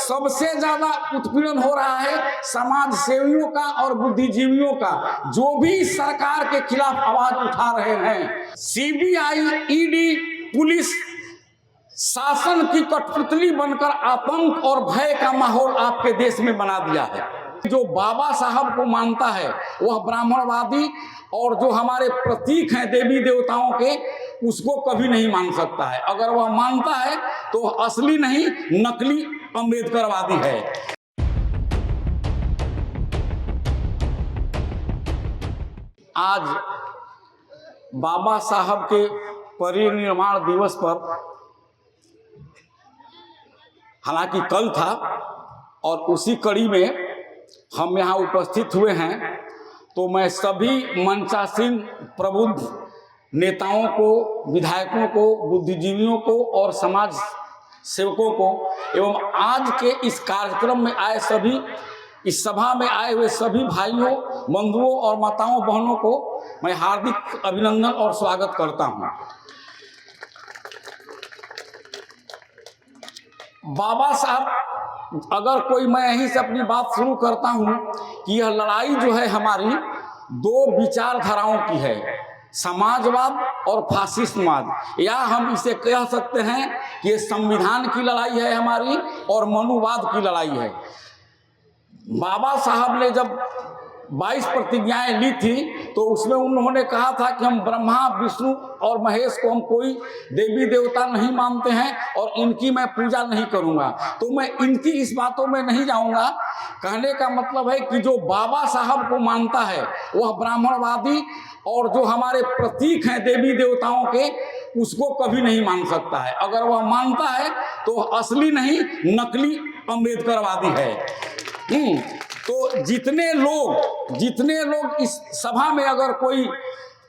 सबसे ज्यादा उत्पीड़न हो रहा है समाज सेवियों का और बुद्धिजीवियों का, जो भी सरकार के खिलाफ आवाज उठा रहे हैं। सीबीआई, ईडी, पुलिस शासन की कठपुतली बनकर आतंक और भय का माहौल आपके देश में बना दिया है। जो बाबा साहब को मानता है वह ब्राह्मणवादी और जो हमारे प्रतीक हैं देवी देवताओं के, उसको कभी नहीं मान सकता है। अगर वह मानता है तो असली नहीं नकली अम्बेडकरवादी है। आज बाबा साहब के परिनिर्वाण दिवस पर, हालांकि कल था और उसी कड़ी में हम यहाँ उपस्थित हुए हैं, तो मैं सभी मंचासीन प्रबुद्ध नेताओं को, विधायकों को, बुद्धिजीवियों को और समाज सेवकों को एवं आज के इस कार्यक्रम में आए सभी, इस सभा में आए हुए सभी भाइयों, बंधुओं और माताओं बहनों को मैं हार्दिक अभिनंदन और स्वागत करता हूँ। बाबा साहब, अगर कोई, मैं यहीं से अपनी बात शुरू करता हूं कि यह लड़ाई जो है हमारी दो विचारधाराओं की है, समाजवाद और फासिस्टवाद, या हम इसे कह सकते हैं कि ये संविधान की लड़ाई है हमारी और मनुवाद की लड़ाई है। बाबा साहब ने जब 22 प्रतिज्ञाएं ली थी तो उसमें उन्होंने कहा था कि हम ब्रह्मा, विष्णु और महेश को हम कोई देवी देवता नहीं मानते हैं और इनकी मैं पूजा नहीं करूंगा। तो मैं इनकी इस बातों में नहीं जाऊंगा। कहने का मतलब है कि जो बाबा साहब को मानता है वह ब्राह्मणवादी और जो हमारे प्रतीक हैं देवी देवताओं के, उसको कभी नहीं मान सकता है। अगर वह मानता है तो असली नहीं नकली अम्बेडकरवादी है। तो जितने लोग इस सभा में अगर कोई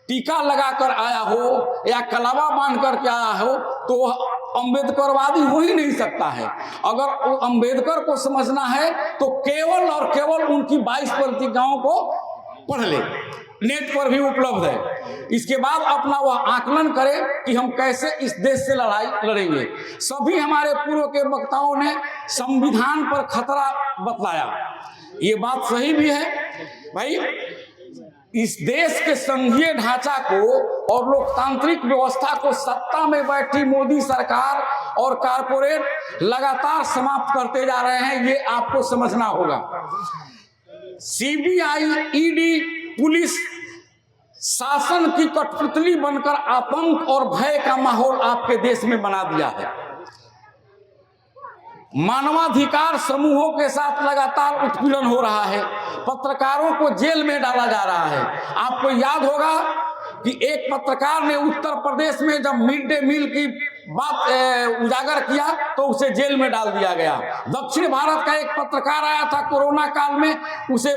टीका लगाकर आया हो या कलावा बांध करके आया हो तो वह अम्बेडकरवादी हो ही नहीं सकता है। अगर वो अम्बेडकर को समझना है तो केवल और केवल उनकी 22 प्रतिज्ञाओं को पढ़ ले, नेट पर भी उपलब्ध है। इसके बाद अपना वह आकलन करे कि हम कैसे इस देश से लड़ाई लड़ेंगे। सभी हमारे पूर्व के वक्ताओं ने संविधान पर खतरा बतलाया, ये बात सही भी है भाई। इस देश के संघीय ढांचा को और लोकतांत्रिक व्यवस्था को सत्ता में बैठी मोदी सरकार और कारपोरेट लगातार समाप्त करते जा रहे हैं, ये आपको समझना होगा। सीबीआई, ईडी, पुलिस शासन की कठपुतली बनकर आतंक और भय का माहौल आपके देश में बना दिया है। मानवाधिकार समूहों के साथ लगातार उत्पीड़न हो रहा है, पत्रकारों को जेल में डाला जा रहा है। आपको याद होगा कि एक पत्रकार ने उत्तर प्रदेश में जब मिड डे मील की बात उजागर किया तो उसे जेल में डाल दिया गया। दक्षिण भारत का एक पत्रकार आया था कोरोना काल में, उसे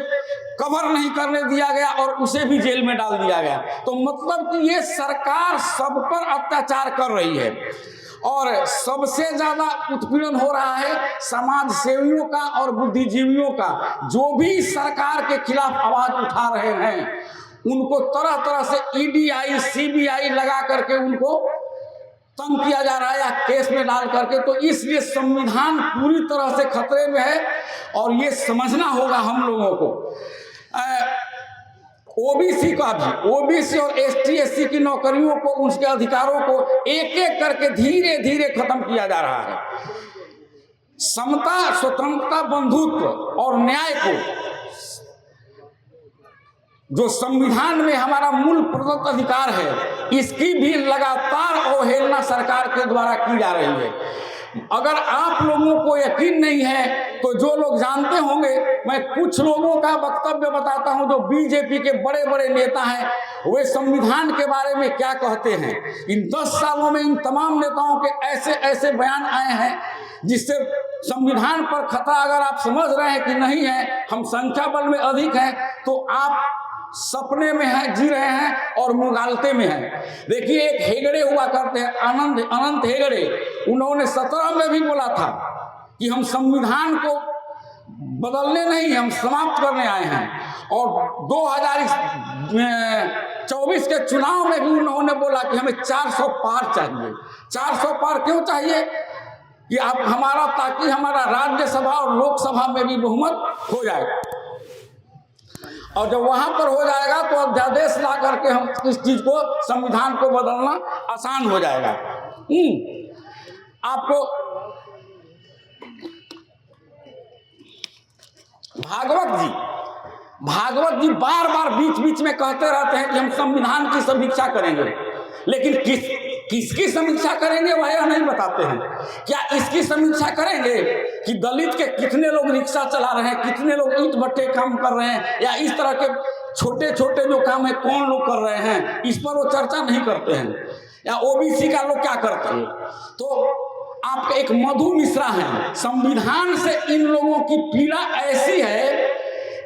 कवर नहीं करने दिया गया और उसे भी जेल में डाल दिया गया। तो मतलब कि ये सरकार सब पर अत्याचार कर रही है और सबसे ज्यादा उत्पीड़न हो रहा है समाज सेवियों का और बुद्धिजीवियों का, जो भी सरकार के खिलाफ आवाज उठा रहे हैं उनको तरह तरह से ईडीआई, सीबीआई लगा करके उनको तंग किया जा रहा है या केस में डाल करके। तो इसलिए संविधान पूरी तरह से खतरे में है और ये समझना होगा हम लोगों को। ओबीसी का भी, ओबीसी और एसटी एससी की नौकरियों को, उसके अधिकारों को एक एक करके धीरे धीरे खत्म किया जा रहा है। समता, स्वतंत्रता, बंधुत्व और न्याय को, जो संविधान में हमारा मूल प्रदत्त अधिकार है, इसकी भी लगातार अवहेलना सरकार के द्वारा की जा रही है। अगर आप लोगों को यकीन नहीं है तो जो लोग जानते होंगे, मैं कुछ लोगों का वक्तव्य बताता हूं जो बीजेपी के बड़े बड़े नेता हैं, वे संविधान के बारे में क्या कहते हैं। इन 10 सालों में इन तमाम नेताओं के ऐसे ऐसे बयान आए हैं जिससे संविधान पर खतरा, अगर आप समझ रहे हैं कि नहीं है, हम संख्या बल में अधिक हैं, तो आप सपने में हैं, जी रहे हैं और मुगालते में हैं। देखिए, एक हेगड़े हुआ करते हैं, अनंत हेगड़े, उन्होंने 17 में भी बोला था कि हम संविधान को बदलने नहीं, हम समाप्त करने आए हैं। और 2024 के चुनाव में भी उन्होंने बोला कि हमें 400 पार चाहिए। 400 पार क्यों चाहिए? कि आप हमारा, ताकि हमारा राज्यसभा और लोकसभा में भी बहुमत हो जाए, और जब वहां पर हो जाएगा तो अध्यादेश ला करके हम इस चीज को, संविधान को बदलना आसान हो जाएगा। आपको भागवत जी बार बार बीच बीच में कहते रहते हैं कि हम संविधान की समीक्षा करेंगे, लेकिन किसकी समीक्षा करेंगे वह यह नहीं बताते हैं। क्या इसकी समीक्षा करेंगे कि दलित के कितने लोग रिक्शा चला रहे हैं, कितने लोग ईंट भट्टे काम कर रहे हैं, या इस तरह के छोटे छोटे जो काम है कौन लोग कर रहे हैं, इस पर वो चर्चा नहीं करते हैं। या ओबीसी का लोग क्या करते हैं। तो आपके एक मधु मिश्रा हैं, संविधान से इन लोगों की पीड़ा ऐसी है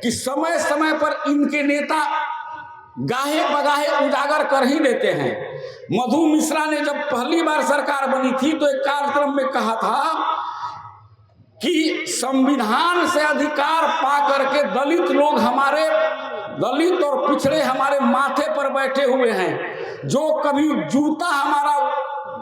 कि समय समय पर इनके नेता गाहे बगाहे उजागर कर ही देते हैं। मधु मिश्रा ने जब पहली बार सरकार बनी थी तो एक कार्यक्रम में कहा था कि संविधान से अधिकार पा करके दलित लोग, हमारे दलित और पिछड़े हमारे माथे पर बैठे हुए हैं। जो कभी जूता हमारा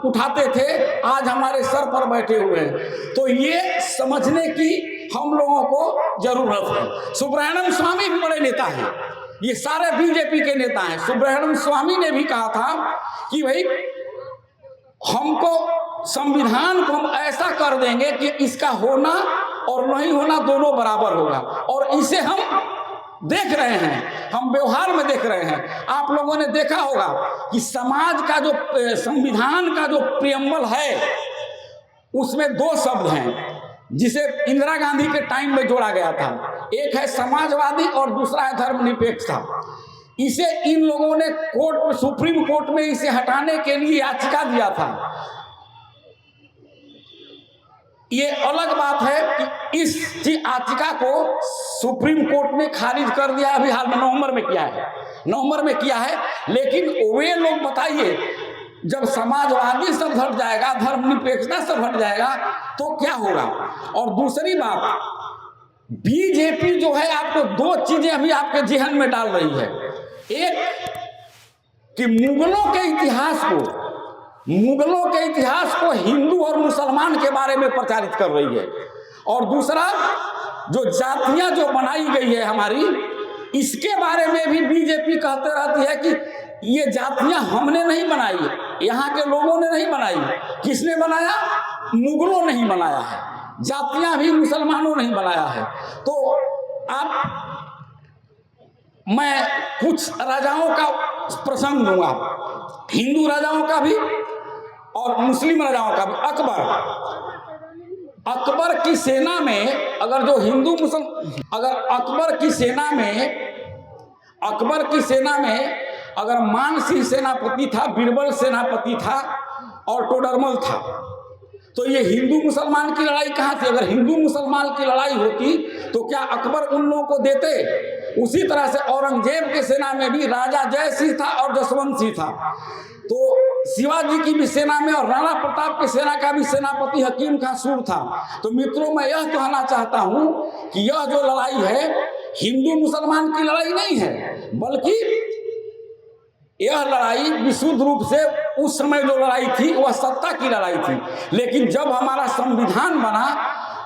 उठाते थे आज हमारे सर पर बैठे हुए हैं। तो ये समझने की हम लोगों को जरूरत है। सुब्रह्मण्यम स्वामी भी बड़े नेता हैं, ये सारे बीजेपी के नेता हैं। सुब्रह्मण्यम स्वामी ने भी कहा था कि भाई हमको संविधान को हम ऐसा कर देंगे कि इसका होना और नहीं होना दोनों बराबर होगा, और इसे हम देख रहे हैं, हम व्यवहार में देख रहे हैं। आप लोगों ने देखा होगा कि समाज का जो संविधान का जो प्रियम्बल है उसमें दो शब्द हैं जिसे इंदिरा गांधी के टाइम में जोड़ा गया था। एक है समाजवादी और दूसरा है धर्मनिरपेक्षता। इसे इन लोगों ने कोर्ट, सुप्रीम कोर्ट में इसे हटाने के लिए याचिका दिया था। ये अलग बात है कि इस याचिका को सुप्रीम कोर्ट ने खारिज कर दिया, अभी हाल में नवंबर में किया है। लेकिन वे लोग बताइए, जब समाजवादी सब हट जाएगा, धर्मनिरपेक्षता सब हट जाएगा तो क्या होगा। और दूसरी बात, बीजेपी जो है आपको दो चीजें अभी आपके जेहन में डाल रही है। एक कि मुगलों के इतिहास को हिंदू और मुसलमान के बारे में प्रचारित कर रही है, और दूसरा जो जातियां जो बनाई गई है हमारी, इसके बारे में भी बीजेपी कहते रहती है कि ये जातियां हमने नहीं बनाई, यहाँ के लोगों ने नहीं बनाई। किसने बनाया? मुगलों नहीं बनाया है, जातियां भी मुसलमानों नहीं बनाया है। तो मैं कुछ राजाओं का प्रसंग दूंगा, हिंदू राजाओं का भी और मुस्लिम राजाओं का भी। अकबर की सेना में अगर जो हिंदू मुसलमान, अगर अकबर की सेना में अगर मानसिंह सेनापति था, बीरबल सेनापति था और टोडरमल था, तो ये हिंदू मुसलमान की लड़ाई कहाँ थी? अगर हिंदू मुसलमान की लड़ाई होती तो क्या अकबर उन लोगों को देते? उसी तरह से औरंगजेब के सेना में भी राजा जय सिंह था और जसवंत सिंह था। तो शिवाजी की भी सेना में और राणा प्रताप की सेना का भी सेनापति हकीम खां सूर था। तो मित्रों, मैं यह कहना चाहता हूं कि यह जो लड़ाई है हिंदू मुसलमान की लड़ाई नहीं है, बल्कि यह लड़ाई विशुद्ध रूप से उस समय जो लड़ाई थी वह सत्ता की लड़ाई थी। लेकिन जब हमारा संविधान बना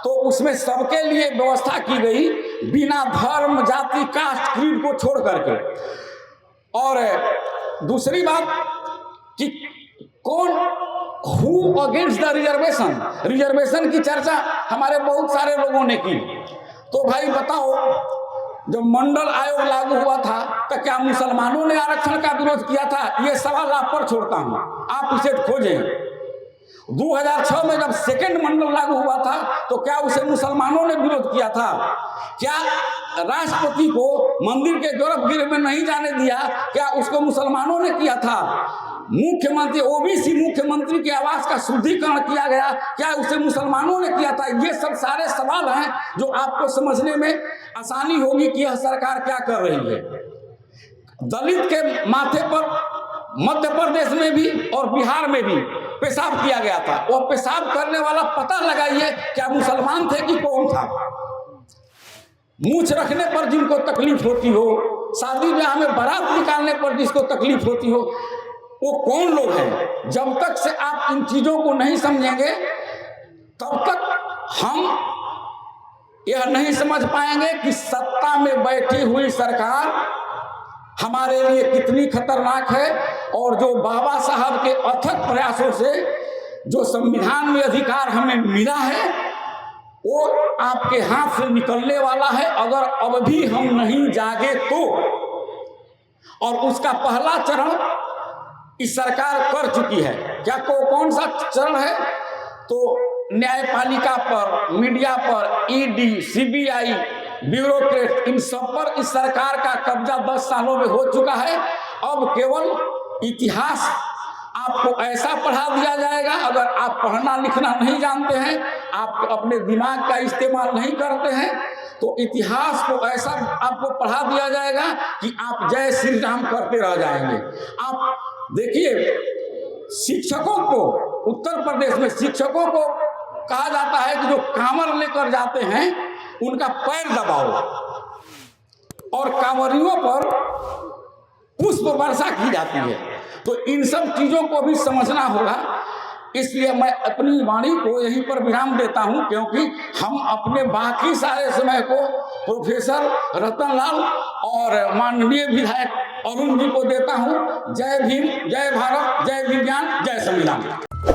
तो उसमें सबके लिए व्यवस्था की गई, बिना धर्म, जाति, कास्ट, क्रीड को छोड़ करके। और दूसरी बात कि कौन हु अगेंस्ट द रिजर्वेशन की चर्चा हमारे बहुत सारे लोगों ने की। तो भाई बताओ, जब मंडल आयोग लागू हुआ था तो क्या मुसलमानों ने आरक्षण का विरोध किया था? ये सवाल आप पर छोड़ता हूं, आप इसे खोजें। 2006 में जब सेकंड मंडल लागू हुआ था तो क्या उसे मुसलमानों ने विरोध किया था? क्या राष्ट्रपति को मंदिर के गर्भगृह में नहीं जाने दिया, क्या उसको मुसलमानों ने किया था? मुख्यमंत्री, ओबीसी मुख्यमंत्री के आवास का शुद्धिकरण किया गया, क्या उसे मुसलमानों ने किया था? ये सब सारे सवाल हैं जो आपको समझने में आसानी होगी कि यह सरकार क्या कर रही है। दलित के माथे पर मध्य प्रदेश में भी और बिहार में भी पेशाब किया गया था। वह पेशाब करने वाला पता लगाइए क्या मुसलमान थे कि कौन था। मूछ रखने पर जिनको तकलीफ होती हो, शादी ब्याह में बारात निकालने पर जिसको तकलीफ होती हो, वो कौन लोग हैं? जब तक से आप इन चीजों को नहीं समझेंगे तब तक हम यह नहीं समझ पाएंगे कि सत्ता में बैठी हुई सरकार हमारे लिए कितनी खतरनाक है, और जो बाबा साहब के अथक प्रयासों से जो संविधान में अधिकार हमें मिला है वो आपके हाथ से निकलने वाला है अगर अब भी हम नहीं जागे तो। और उसका पहला चरण इस सरकार कर चुकी है। क्या कौन सा चरण है? तो न्यायपालिका पर, मीडिया पर, ईडी, सीबीआई, ब्यूरोक्रेट, इन सब पर इस सरकार का कब्जा 10 सालों में हो चुका है। अब केवल इतिहास आपको ऐसा पढ़ा दिया जाएगा, अगर आप पढ़ना लिखना नहीं जानते हैं, आप अपने दिमाग का इस्तेमाल नहीं करते हैं, तो इतिहास को ऐसा आपको पढ़ा दिया जाएगा कि आप जय श्री राम करते रह जाएंगे। आप देखिए, शिक्षकों को, उत्तर प्रदेश में शिक्षकों को कहा जाता है कि जो कांवर लेकर जाते हैं उनका पैर दबाओ, और कांवरियों पर पुष्प वर्षा की जाती है। तो इन सब चीजों को भी समझना होगा। इसलिए मैं अपनी वाणी को यहीं पर विराम देता हूं, क्योंकि हम अपने बाकी सारे समय को प्रोफेसर रतनलाल और माननीय विधायक अरुण जी को देता हूं। जय भीम, जय भारत, जय विज्ञान, जय संविधान।